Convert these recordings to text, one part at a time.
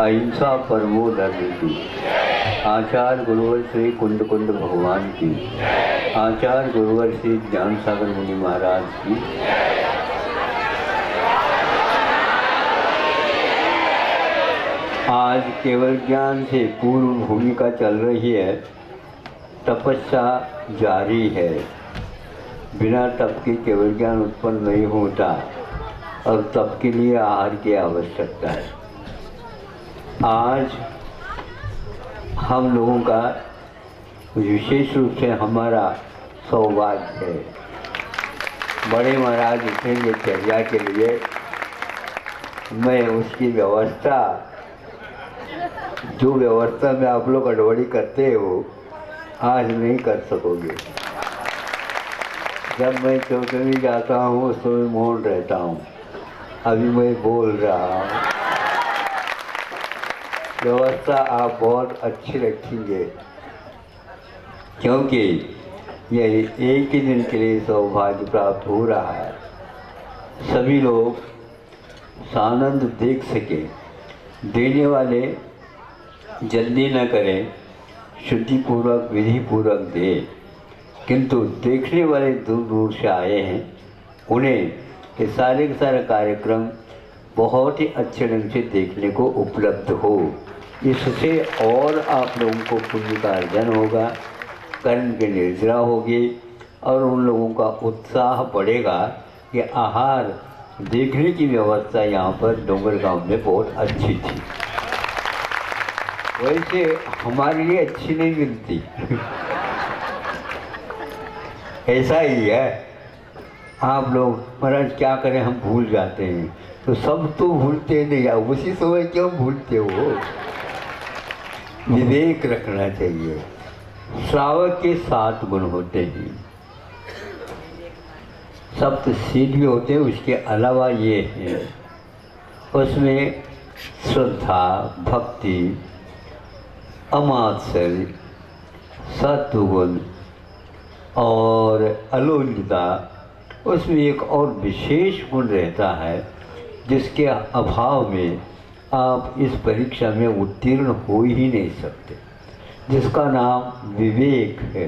अहिंसा परमो धर्म की। आचार्य गुरुवर श्री कुंड कुंड भगवान की। आचार्य गुरुवर श्री ज्ञान सागर मुनि महाराज की। आज केवल ज्ञान से पूर्व भूमिका चल रही है। तपस्या जारी है। बिना तप के केवल ज्ञान उत्पन्न नहीं होता और तप के लिए आहार की आवश्यकता है। आज हम लोगों का विशेष रूप से हमारा सौभाग्य है। बड़े महाराज उठेंगे चर्चा के लिए, मैं उसकी व्यवस्था, जो व्यवस्था में आप लोग अडवड़ी करते हो, आज नहीं कर सकोगे। जब मैं चौथवी जाता हूँ उस समय मौन रहता हूँ। अभी मैं बोल रहा हूँ। व्यवस्था आप बहुत अच्छी रखेंगे, क्योंकि यह एक ही दिन के लिए सौभाग्य प्राप्त हो रहा है। सभी लोग सानंद देख सके। देने वाले जल्दी न करें, शुद्धिपूर्वक विधिपूर्वक दे, किंतु देखने वाले दूर दूर से आए हैं, उन्हें ये सारे के सारे कार्यक्रम बहुत ही अच्छे ढंग से देखने को उपलब्ध हो। इससे और आप लोगों को पुण्य का अर्जन होगा, कर्म की निर्जरा होगी और उन लोगों का उत्साह बढ़ेगा कि आहार देखने की व्यवस्था यहाँ पर डोंगर गांव में बहुत अच्छी थी। वैसे हमारे लिए अच्छी नहीं मिलती। ऐसा ही है। आप लोग महाराज क्या करें, हम भूल जाते हैं। तो सब तो भूलते नहीं, उसी समय क्यों भूलते हो? विवेक रखना चाहिए। श्रावक के 7 गुण होते हैं, सप्त सीध भी होते हैं। उसके अलावा ये हैं, उसमें श्रद्धा, भक्ति, अमात्सर्य, सत्वगुण और अलोलता। उसमें एक और विशेष गुण रहता है जिसके अभाव में आप इस परीक्षा में उत्तीर्ण हो ही नहीं सकते, जिसका नाम विवेक है।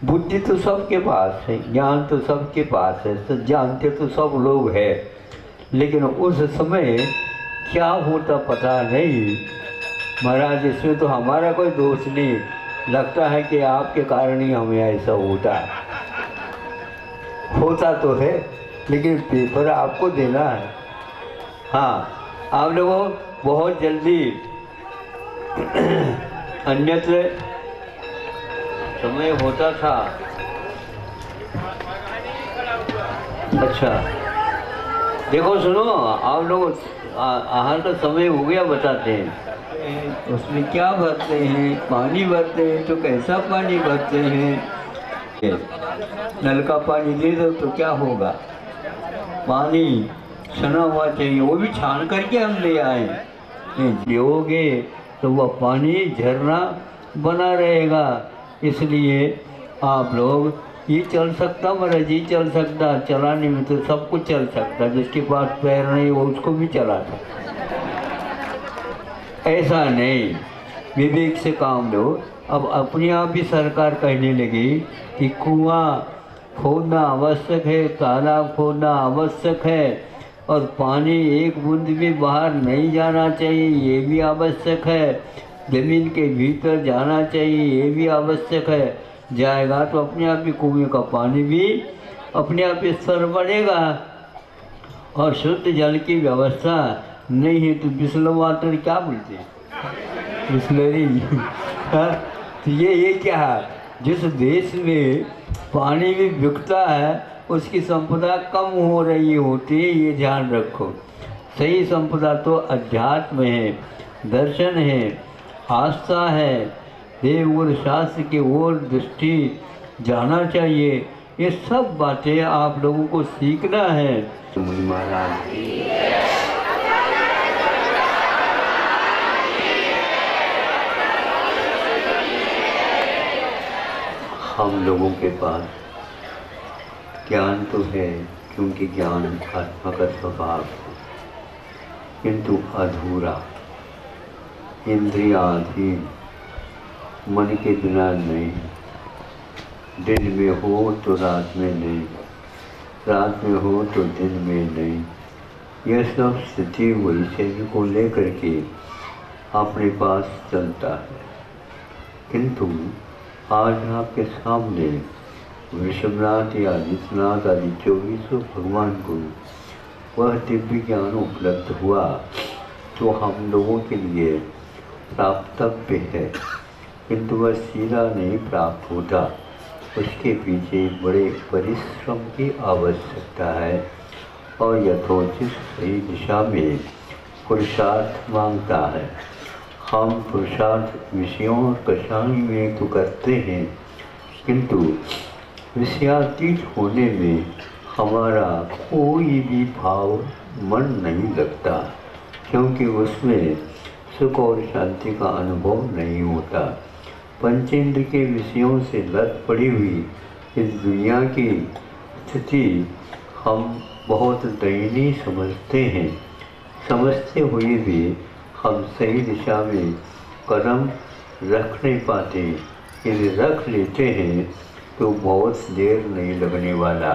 बुद्धि तो सबके पास है, ज्ञान तो सबके पास है, तो जानते तो सब लोग हैं, लेकिन उस समय क्या होता पता नहीं। महाराज इसमें तो हमारा कोई दोष नहीं, लगता है कि आपके कारण ही हमें ऐसा होता तो है, लेकिन पेपर आपको देना है। हाँ, आप लोगों बहुत जल्दी अन्यत्र समय होता था। अच्छा देखो सुनो, आप लोग आहार का समय हो गया बताते हैं। उसमें क्या भरते हैं? पानी भरते हैं, तो कैसा पानी भरते हैं? नल का पानी दे दो तो क्या होगा? पानी छना हुआ चाहिए, वो भी छान करके हम ले आए। पियोगे तो वह पानी झरना बना रहेगा। इसलिए आप लोग, ये चल सकता महाराज, ये चल सकता, चलाने में तो सब कुछ चल सकता, जिसके पास पैर नहीं वो उसको भी चला सकता। ऐसा नहीं, विवेक से काम लो। अब अपने आप ही सरकार कहने लगी कि कुआं खोदना आवश्यक है, तालाब खोदना आवश्यक है, और पानी एक बूंद भी बाहर नहीं जाना चाहिए, ये भी आवश्यक है। जमीन के भीतर जाना चाहिए, ये भी आवश्यक है। जाएगा तो अपने आप ही कुएं का पानी भी अपने आप ही स्तर बढ़ेगा। और शुद्ध जल की व्यवस्था नहीं है तो बिस्लरी वाटर क्या बोलते हैं? बिस्लरी। तो ये क्या है? जिस देश में पानी भी बिकता है उसकी संपदा कम हो रही होती है, ये ध्यान रखो। सही संपदा तो अध्यात्म है, दर्शन है, आस्था है, देवगुरु शास्त्र की ओर दृष्टि जाना चाहिए। ये सब बातें आप लोगों को सीखना है। मुनि महाराज हम लोगों के पास ज्ञान तो है, क्योंकि ज्ञान आत्मा का स्वभाव है। किंतु अधूरा, इंद्रियाधीन, मन के बिना नहीं। दिन में हो तो रात में नहीं, रात में हो तो दिन में नहीं। यह सब स्थिति वैषम्य को लेकर के अपने पास चलता है। किंतु आज आपके सामने विषमनाथ या आदित्यनाथ आदि 24 भगवान को वह दिव्य ज्ञान उपलब्ध हुआ जो हम लोगों के लिए प्राप्तव्य है, किंतु वह सीधा नहीं प्राप्त होता। उसके पीछे बड़े परिश्रम की आवश्यकता है और यथोचित सही दिशा में पुरुषार्थ मांगता है। हम पुरुषार्थ विषयों और कषाय में तो करते हैं, किंतु विषयातीत होने में हमारा कोई भी भाव मन नहीं लगता, क्योंकि उसमें सुख और शांति का अनुभव नहीं होता। पंचेंद्र के विषयों से लत पड़ी हुई इस दुनिया की स्थिति हम बहुत दयनीय समझते हैं। समझते हुए भी हम सही दिशा में कदम रख नहीं पाते। यदि रख लेते हैं तो बहुत देर नहीं लगने वाला।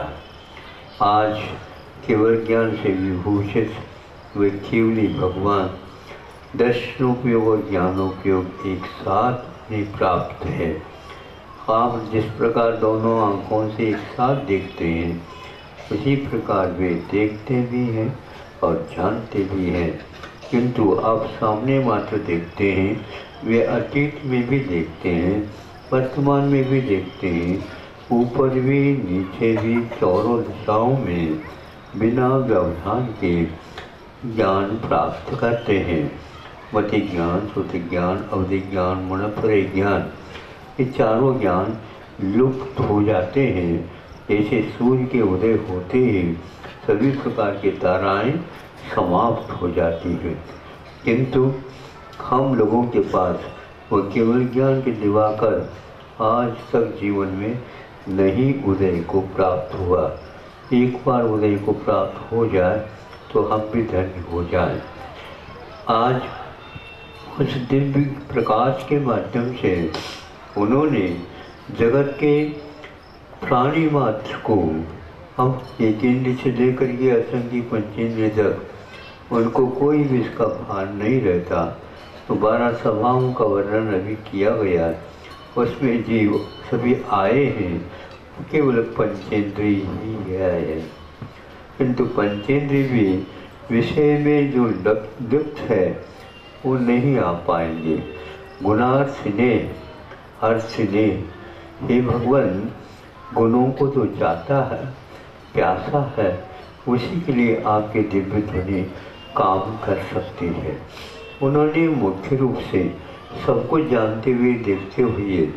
आज केवल ज्ञान से विभूषित वे केवली भगवान दर्शनोपयोग और ज्ञानोपयोग एक साथ ही प्राप्त है। आप जिस प्रकार दोनों आँखों से एक साथ देखते हैं, उसी प्रकार वे देखते भी हैं और जानते भी हैं, किंतु आप सामने मात्र देखते हैं। वे अतीत में भी देखते हैं, वर्तमान में भी देखते हैं, ऊपर भी नीचे भी, चारों दिशाओं में बिना व्यवधान के ज्ञान प्राप्त करते हैं। मति ज्ञान, श्रुति ज्ञान, अवधि ज्ञान, मनपरे ज्ञान, ये चारों ज्ञान लुप्त हो जाते हैं। जैसे सूर्य के उदय होते ही सभी प्रकार की ताराएं समाप्त हो जाती हैं, किंतु हम लोगों के पास वो केवल ज्ञान के दिवाकर आज तक जीवन में नहीं उदय को प्राप्त हुआ। एक बार उदय को प्राप्त हो जाए तो हम भी धन्य हो जाए। आज उस दिव्य प्रकाश के माध्यम से उन्होंने जगत के प्राणी मात्र को, हम एक इंद्र से लेकर के असंख्य पंचेंद्रिय तक उनको कोई भी इसका भान नहीं रहता। तो 12 सभाओं का वर्णन अभी किया गया, उसमें जीव सभी आए हैं, केवल पंचेंद्रिय ही है। किंतु पंचेंद्रिय भी विषय में जो लिप्त है वो नहीं आ पाएंगे। गुणार्थ ने अर्थ ने, हे भगवान, गुणों को तो चाहता है, प्यासा है, उसी के लिए आपके दिव्य ध्वनि काम कर सकती है। उन्होंने मुख्य रूप से सबको जानते हुए देखते हुए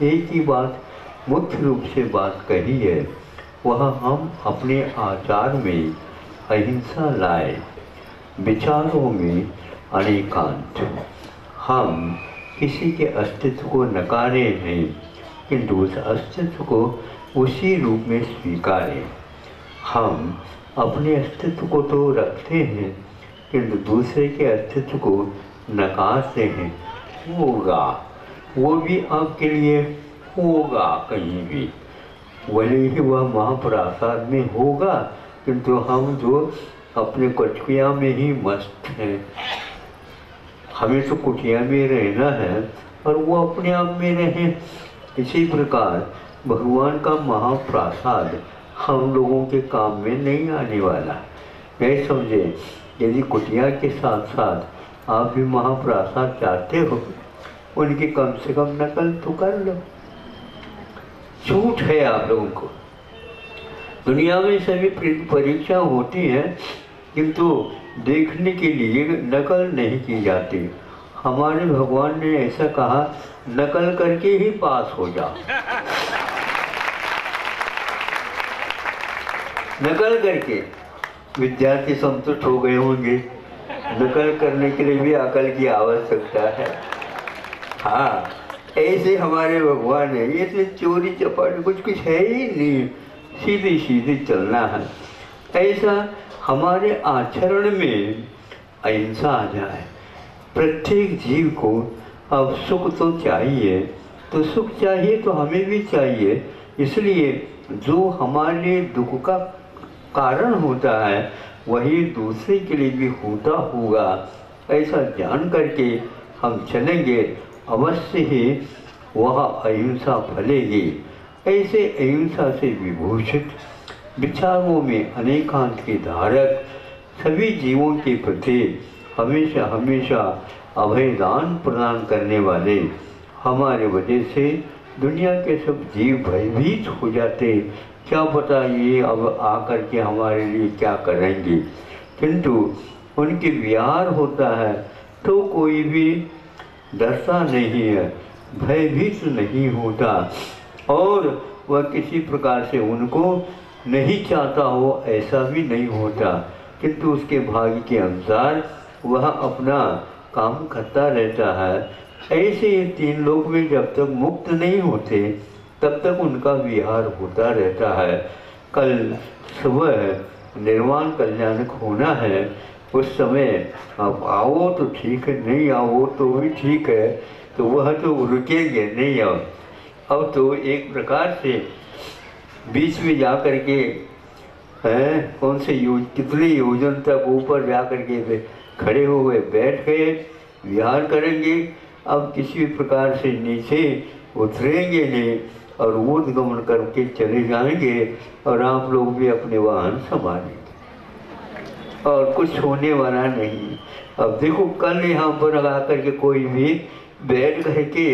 एक ही बात मुख्य रूप से बात कही है, वह हम अपने आचार में अहिंसा लाए, विचारों में अनेकांत। हम किसी के अस्तित्व को नकारे नहीं, किंतु उस अस्तित्व को उसी रूप में स्वीकारें। हम अपने अस्तित्व को तो रखते हैं, किंतु दूसरे के अस्तित्व को नकारते हैं। होगा, वो भी आपके लिए होगा कहीं भी, भले ही वह महाप्रासाद में होगा, किंतु हम जो अपने कुटिया में ही मस्त हैं, हमें तो कुटिया में रहना है और वो अपने आप में रहें। इसी प्रकार भगवान का महाप्रासाद हम लोगों के काम में नहीं आने वाला। नहीं समझे, यदि कुटिया के साथ साथ आप भी महाप्रासाद चाहते हो, उनकी कम से कम नकल तो कर लो। छूट है आप लोगों को। दुनिया में सभी परीक्षा होती है, किंतु देखने के लिए नकल नहीं की जाती। हमारे भगवान ने ऐसा कहा, नकल करके ही पास हो जाओ। नकल करके विद्यार्थी संतुष्ट हो गए होंगे। नकल करने के लिए भी अकल की आवश्यकता है। हाँ, ऐसे हमारे भगवान है। ये चोरी चपाटी कुछ है ही नहीं, सीधे सीधे चलना है। ऐसा हमारे आचरण में अहिंसा आ जाए। प्रत्येक जीव को अब सुख तो चाहिए, तो सुख चाहिए तो हमें भी चाहिए, इसलिए जो हमारे लिए दुख का कारण होता है वही दूसरे के लिए भी होता होगा, ऐसा जान करके हम चलेंगे, अवश्य ही वह अहिंसा फलेगी। ऐसे अहिंसा से विभूषित विचारों में अनेकांत के धारक सभी जीवों के प्रति हमेशा हमेशा अभयदान प्रदान करने वाले हमारे वजह से दुनिया के सब जीव भयभीत हो जाते, क्या पता ये अब आकर के हमारे लिए क्या करेंगे, किंतु उनके विहार होता है तो कोई भी डरता नहीं है, भयभीत नहीं होता, और वह किसी प्रकार से उनको नहीं चाहता हो ऐसा भी नहीं होता, किंतु उसके भाग्य के अनुसार वह अपना काम करता रहता है। ऐसे तीन लोक में जब तक मुक्त नहीं होते तब तक उनका विहार होता रहता है। कल सुबह निर्वाण कल्याणक होना है, उस समय अब आओ तो ठीक है, नहीं आओ तो भी ठीक है, तो वह तो रुकेंगे नहीं। अब तो एक प्रकार से बीच में जा कर के कौन से कितने योजन तक ऊपर जा कर के खड़े हो गए, बैठ गए, विहार करेंगे। अब किसी भी प्रकार से नीचे उतरेंगे नहीं और ऊर्ध्वगमन करके चले जाएंगे, और आप लोग भी अपने वाहन संभालेंगे और कुछ होने वाला नहीं। अब देखो कल यहाँ पर लगा करके कोई भी बैठ गए कि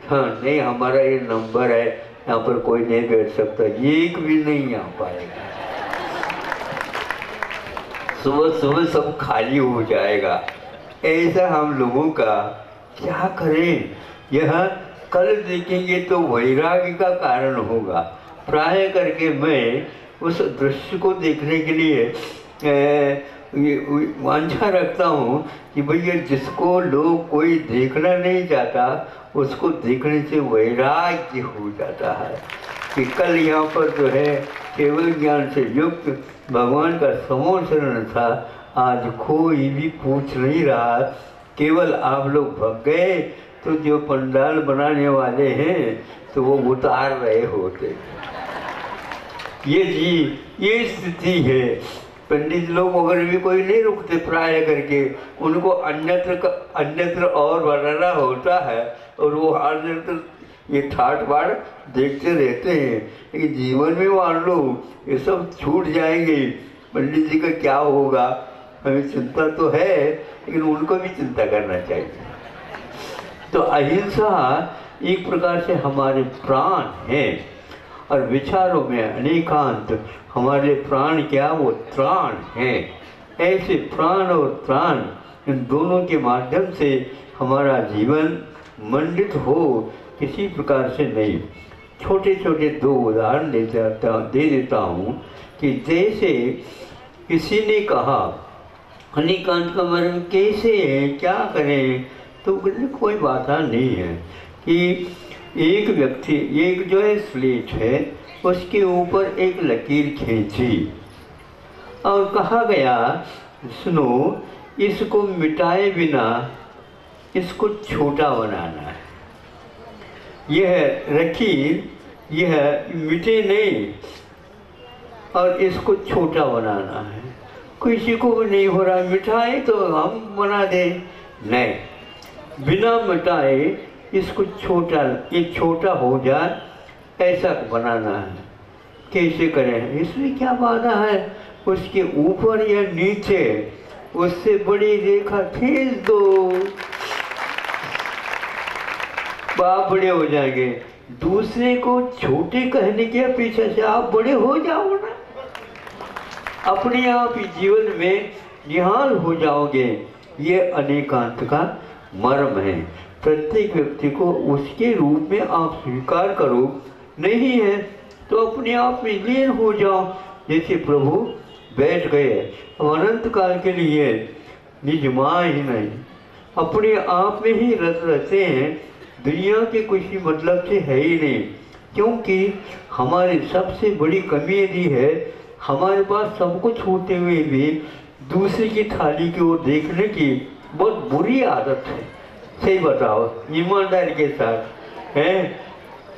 हाँ नहीं हमारा ये नंबर है, यहाँ पर कोई नहीं बैठ सकता, एक भी नहीं आ पाएगा। सुबह सुबह सब खाली हो जाएगा। ऐसा हम लोगों का क्या करें, यह कल देखेंगे तो वैराग्य का कारण होगा। प्राय करके मैं उस दृश्य को देखने के लिए वांछा रखता हूँ कि भैया जिसको लोग कोई देखना नहीं चाहता उसको देखने से वैराग्य हो जाता है कि कल यहाँ पर जो है केवल ज्ञान से युक्त भगवान का समूह शरण था, आज कोई भी पूछ नहीं रहा, केवल आप लोग भग गए तो जो पंडाल बनाने वाले हैं तो वो उतार रहे होते। ये स्थिति है। पंडित लोग अगर भी कोई नहीं रुकते प्राय करके, उनको अन्यत्र और बनाना होता है और वो अन्यत्र ये ठाट बाट देखते रहते हैं। लेकिन जीवन में मान लो ये सब छूट जाएंगे, पंडित जी का क्या होगा, हमें चिंता तो है लेकिन उनको भी चिंता करना चाहिए। तो अहिंसा एक प्रकार से हमारे प्राण है, और विचारों में अनेकांत हमारे प्राण क्या वो त्राण है। ऐसे प्राण और त्राण इन दोनों के माध्यम से हमारा जीवन मंडित हो, किसी प्रकार से नहीं। छोटे छोटे दो उदाहरण दे देता हूँ कि जैसे किसी ने कहा अनेकांत का मरण कैसे है, क्या करें, तो कोई बात नहीं है कि एक व्यक्ति एक जो है स्लेट है उसके ऊपर एक लकीर खींची और कहा गया सुनो इसको मिटाए बिना इसको छोटा बनाना है। यह लकीर यह मिटे नहीं और इसको छोटा बनाना है। किसी को भी नहीं हो रहा मिटाए तो हम बना दें, नहीं, बिना मिटाए इसको छोटा, ये छोटा हो जाए ऐसा बनाना है। कैसे करें, इसमें क्या बाधा है, उसके ऊपर या नीचे उससे बड़ी रेखा खींच दो, आप बड़े हो जाएंगे। दूसरे को छोटे कहने के पीछे से आप बड़े हो जाओ ना, अपने आप ही जीवन में निहाल हो जाओगे। ये अनेकांत का मर्म है। प्रत्येक व्यक्ति को उसके रूप में आप स्वीकार करो, नहीं है तो अपने आप में लीन हो जाओ। जैसे प्रभु बैठ गए अनंत काल के लिए, निज माँ ही नहीं अपने आप में ही रत रहते हैं, दुनिया के कुछ मतलब से है ही नहीं। क्योंकि हमारी सबसे बड़ी कमी यदि है हमारे पास सब कुछ होते हुए भी दूसरे की थाली की ओर देखने की बहुत बुरी आदत है। सही बताओ, ईमानदारी के साथ है,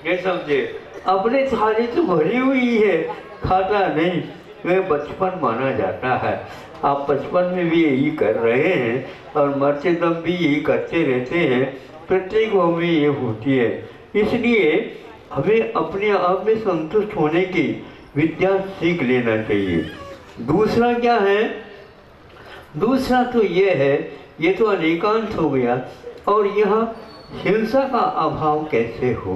ये समझे। अपने थाली तो भरी हुई है, खाता नहीं, वह बचपन माना जाता है। आप बचपन में भी यही कर रहे हैं और मरते दम भी यही करते रहते हैं। प्रत्येक भाव में ये होती है। इसलिए हमें अपने आप में संतुष्ट होने की विद्या सीख लेना चाहिए। दूसरा क्या है? दूसरा तो ये है, ये तो अनेकांश हो गया, और यह हिंसा का अभाव कैसे हो।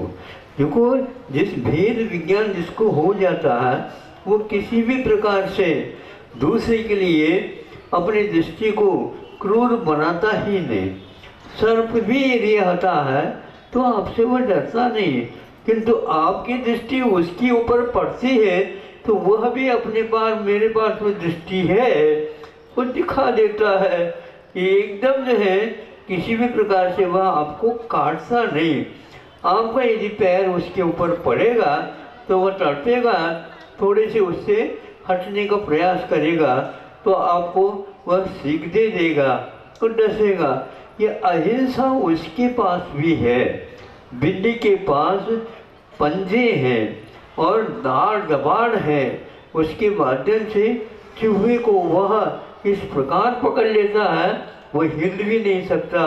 देखो, जिस भेद विज्ञान जिसको हो जाता है वो किसी भी प्रकार से दूसरे के लिए अपनी दृष्टि को क्रूर बनाता ही नहीं। सर्प भी यदि आता है तो आपसे वो डरता नहीं, किंतु आपकी दृष्टि उसके ऊपर पड़ती है तो वह भी अपने पास, मेरे पास वो दृष्टि है, वो दिखा देता है। एकदम जो है किसी भी प्रकार से वह आपको काटता नहीं। आपका यदि पैर उसके ऊपर पड़ेगा तो वह तड़पेगा, थोड़े से उससे हटने का प्रयास करेगा तो आपको वह सीख दे देगा तो डसेगा। ये अहिंसा उसके पास भी है। बिल्ली के पास पंजे हैं और दाढ़ दबाड़ है, उसके माध्यम से चूहे को वह इस प्रकार पकड़ लेता है वो हिल भी नहीं सकता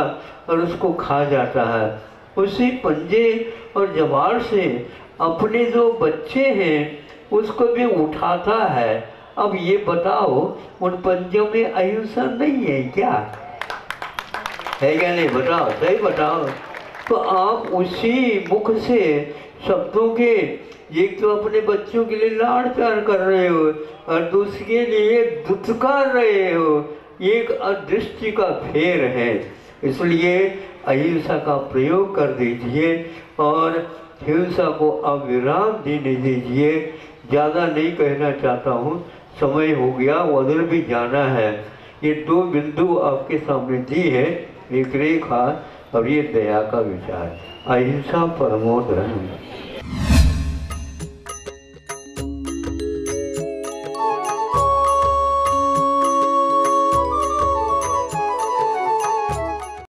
और उसको खा जाता है। उसी पंजे और जबाड़ से अपने जो बच्चे हैं उसको भी उठाता है। अब ये बताओ, उन पंजों में अहिंसा नहीं है क्या? है क्या नहीं? बताओ, सही बताओ। तो आप उसी मुख से शब्दों के, एक तो अपने बच्चों के लिए लाड़ प्यार कर रहे हो और दूसरे के लिए दुत्कार रहे हो। एक अदृष्टि का फेर है। इसलिए अहिंसा का प्रयोग कर दीजिए और हिंसा को अविराम देने दीजिए। ज़्यादा नहीं कहना चाहता हूँ, समय हो गया, उधर भी जाना है। ये दो बिंदु आपके सामने दी है, एक रेखा और ये दया का विचार। अहिंसा परमो धर्म।